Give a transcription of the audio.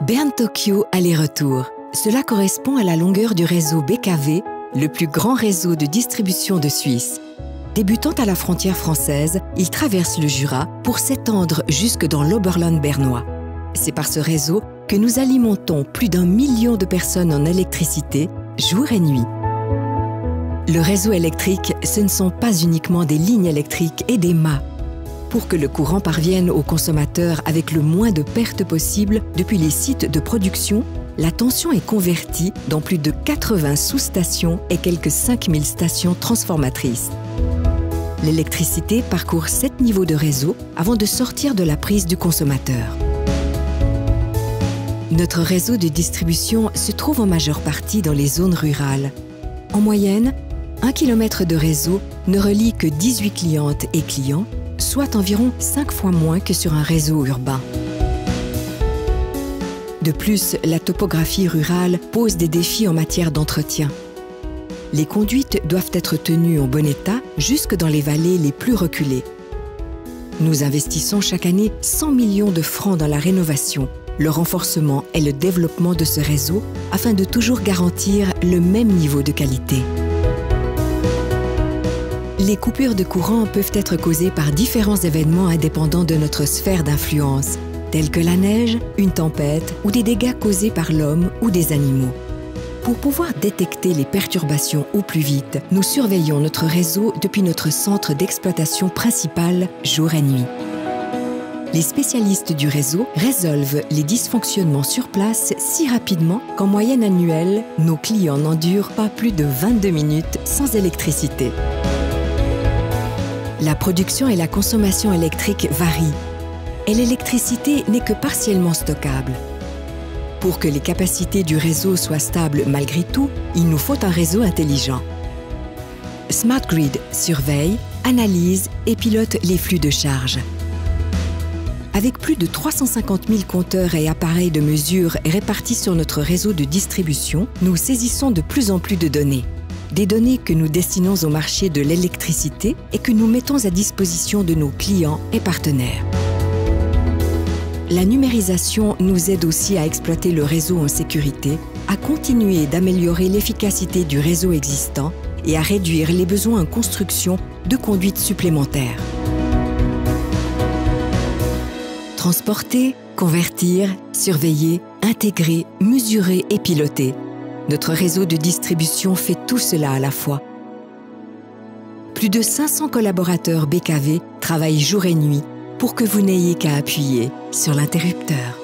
Berne-Tokyo aller-retour. Cela correspond à la longueur du réseau BKV, le plus grand réseau de distribution de Suisse. Débutant à la frontière française, il traverse le Jura pour s'étendre jusque dans l'Oberland bernois. C'est par ce réseau que nous alimentons plus d'1 million de personnes en électricité, jour et nuit. Le réseau électrique, ce ne sont pas uniquement des lignes électriques et des mâts. Pour que le courant parvienne aux consommateurs avec le moins de pertes possible depuis les sites de production, la tension est convertie dans plus de 80 sous-stations et quelques 5000 stations transformatrices. L'électricité parcourt 7 niveaux de réseau avant de sortir de la prise du consommateur. Notre réseau de distribution se trouve en majeure partie dans les zones rurales. En moyenne, 1 km de réseau ne relie que 18 clientes et clients, soit environ 5 fois moins que sur un réseau urbain. De plus, la topographie rurale pose des défis en matière d'entretien. Les conduites doivent être tenues en bon état jusque dans les vallées les plus reculées. Nous investissons chaque année 100 millions de francs dans la rénovation, le renforcement et le développement de ce réseau afin de toujours garantir le même niveau de qualité. Les coupures de courant peuvent être causées par différents événements indépendants de notre sphère d'influence, tels que la neige, une tempête ou des dégâts causés par l'homme ou des animaux. Pour pouvoir détecter les perturbations au plus vite, nous surveillons notre réseau depuis notre centre d'exploitation principal jour et nuit. Les spécialistes du réseau résolvent les dysfonctionnements sur place si rapidement qu'en moyenne annuelle, nos clients n'endurent pas plus de 22 minutes sans électricité. La production et la consommation électrique varient et l'électricité n'est que partiellement stockable. Pour que les capacités du réseau soient stables malgré tout, il nous faut un réseau intelligent. Smart Grid surveille, analyse et pilote les flux de charge. Avec plus de 350 000 compteurs et appareils de mesure répartis sur notre réseau de distribution, nous saisissons de plus en plus de données. Des données que nous destinons au marché de l'électricité et que nous mettons à disposition de nos clients et partenaires. La numérisation nous aide aussi à exploiter le réseau en sécurité, à continuer d'améliorer l'efficacité du réseau existant et à réduire les besoins en construction de conduites supplémentaires. Transporter, convertir, surveiller, intégrer, mesurer et piloter. Notre réseau de distribution fait tout cela à la fois. Plus de 500 collaborateurs BKV travaillent jour et nuit pour que vous n'ayez qu'à appuyer sur l'interrupteur.